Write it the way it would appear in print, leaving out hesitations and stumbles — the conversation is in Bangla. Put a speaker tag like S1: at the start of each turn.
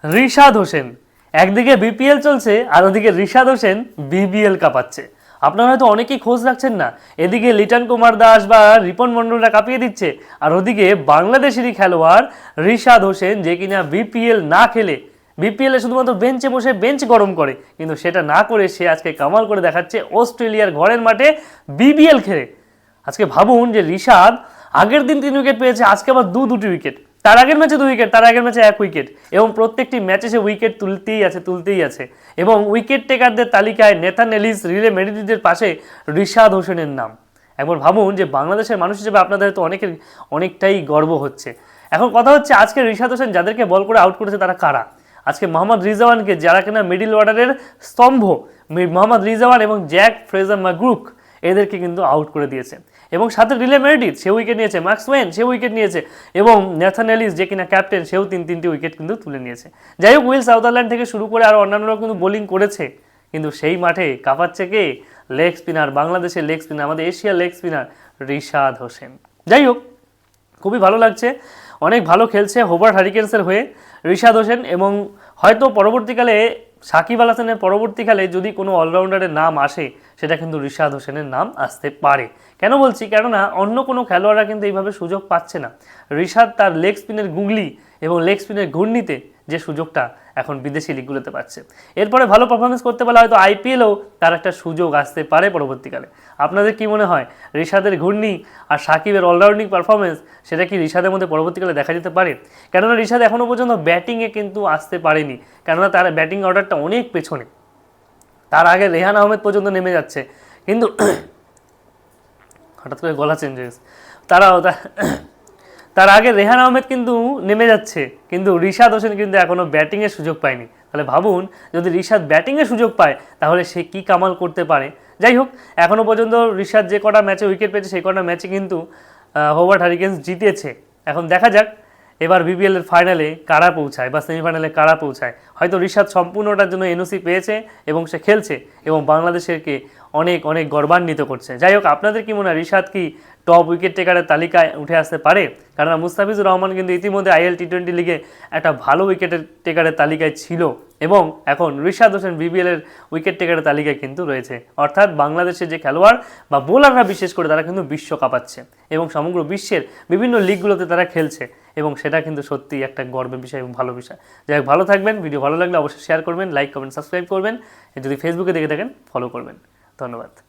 S1: রিশাদ হোসেন, একদিকে বিপিএল চলছে আর ওদিকে রিশাদ হোসেন বিবিএল কাঁপাচ্ছে। আপনারা হয়তো অনেকেই খোঁজ রাখছেন না, এদিকে লিটন কুমার দাস বা রিপন মন্ডলরা কাঁপিয়ে দিচ্ছে, আর ওদিকে বাংলাদেশেরই খেলোয়াড় রিশাদ হোসেন, যে কিনা বিপিএল না খেলে বিপিএল এ শুধুমাত্র বেঞ্চে বসে বেঞ্চ গরম করে, কিন্তু সেটা না করে সে আজকে কামাল করে দেখাচ্ছে অস্ট্রেলিয়ার ঘরের মাঠে বিবিএল খেলে। আজকে ভাবুন যে রিশাদ আগের দিন 3 উইকেট পেয়েছে, আজকে আবার দুটি উইকেট, তার আগের ম্যাচে 2 উইকেট, তার আগের ম্যাচে 1 উইকেট, এবং প্রত্যেকটি ম্যাচে সে উইকেট তুলতেই আছে। এবং উইকেট টেকারদের তালিকায় নেথান এলিস, রিলে মেডিডিদের পাশে রিশাদ হোসেনের নাম। একবার ভাবুন যে বাংলাদেশের মানুষ হিসেবে আপনাদের হয়তো অনেকটাই গর্ব হচ্ছে। এখন কথা হচ্ছে, আজকে রিশাদ হোসেন যাদেরকে বল করে আউট করেছে তারা কারা? আজকে মোহাম্মদ রিজওয়ানকে, যারা কিনা মিডিল অর্ডারের স্তম্ভ, মোহাম্মদ রিজওয়ান এবং জ্যাক ফ্রেজার ম্যাকগ্রুক, এদেরকে কিন্তু আউট করে দিয়েছে। এবং সাথে রিলে মেরিডিথ, সে উইকেট নিয়েছে, ম্যাক্সওয়েন সে উইকেট নিয়েছে, এবং নেথান এলিস যে কিনা ক্যাপ্টেন, সেও 3টি উইকেট কিন্তু তুলে নিয়েছে। যাই হোক, উইল সাউদারল্যান্ড থেকে শুরু করে আর অন্যান্যরাও কিন্তু বোলিং করেছে, কিন্তু সেই মাঠে কাঁপাচ্ছে কে? লেগ স্পিনার, বাংলাদেশের লেগ স্পিনার, আমাদের এশিয়ার লেগ স্পিনার রিশাদ হোসেন। যাই হোক, খুবই ভালো লাগছে, অনেক ভালো খেলছে হোবার্ট হারিকেন্সের হয়ে রিশাদ হোসেন। এবং হয়তো পরবর্তীকালে সাকিব আল হাসানের পরবর্তীকালে যদি কোনো অলরাউন্ডারের নাম আসে, সেটা কিন্তু রিশাদ হোসেনের নাম আসতে পারে। কেন বলছি? কেননা অন্য কোনো খেলোয়াড়রা কিন্তু এইভাবে সুযোগ পাচ্ছে না। রিশাদ তার লেগ স্পিনের গুগলি এবং লেগ স্পিনের ঘূর্ণিতে যে সুযোগটা এখন বিদেশি লিগগুলোতে পাচ্ছে, এরপরে ভালো পারফরমেন্স করতে পারলে হয়তো আইপিএলেও তার একটা সুযোগ আসতে পারে পরবর্তীকালে। আপনাদের কি মনে হয়, রিশাদের ঘূর্ণি আর সাকিবের অলরাউন্ডিং পারফরমেন্স, সেটা কি রিশাদের মধ্যে পরবর্তীকালে দেখা যেতে পারে? কেননা রিশাদ এখনও পর্যন্ত ব্যাটিংয়ে কিন্তু আসতে পারেনি, কেননা তার ব্যাটিং অর্ডারটা অনেক পেছনে। তার আগে রেহান আহমেদ পর্যন্ত নেমে যাচ্ছে, কিন্তু হঠাৎ করে গলা চেঞ্জ হয়েছে, তার আগে রেহান আহমেদ কিন্তু নেমে যাচ্ছে, কিন্তু রিশাদ হোসেন কিন্তু এখনও ব্যাটিংয়ের সুযোগ পায়নি। তাহলে ভাবুন, যদি রিশাদ ব্যাটিংয়ের সুযোগ পায় তাহলে সে কি কামাল করতে পারে। যাই হোক, এখনও পর্যন্ত রিশাদ যে কটা ম্যাচে উইকেট পেয়েছে, সেই কটা ম্যাচে কিন্তু হোবার্ট হারিকেন্স জিতেছে। এখন দেখা যাক এবার বিপিএল এর ফাইনালে কারা পৌঁছায় বা সেমিফাইনালে কারা পৌঁছায়। হয়তো রিশাদ সম্পূর্ণটার জন্য এনওসি পেয়েছে এবং সে খেলছে এবং বাংলাদেশকে অনেক অনেক গর্বান্বিত করছে। যাই হোক, আপনাদের কি মনে হয়, রিশাদ কি টপ উইকেট টেকারের তালিকায় উঠে আসতে পারে? কারণ মুস্তাফিজুর রহমান কিন্তু ইতিমধ্যে আইএল টি20 লিগে একটা ভালো উইকেট টেকারের তালিকায় ছিল, এবং এখন রিশাদ হোসেন বিপিএল এর উইকেট টেকারের তালিকায় কিন্তু রয়েছে। অর্থাৎ বাংলাদেশের যে খেলোয়াড় বা বোলাররা বিশেষ করে, তারা কিন্তু বিশ্ব কাঁপাচ্ছে এবং সমগ্র বিশ্বের বিভিন্ন লিগগুলোতে তারা খেলছে, এবং সেটা কিন্তু সত্যিই একটা গর্বের বিষয় এবং ভালো বিষয়। যাই হোক, ভালো থাকবেন। ভিডিও ভালো লাগলে অবশ্যই শেয়ার করবেন, লাইক করবেন, সাবস্ক্রাইব করবেন। যদি ফেসবুকে দেখে থাকেন ফলো করবেন। ধন্যবাদ।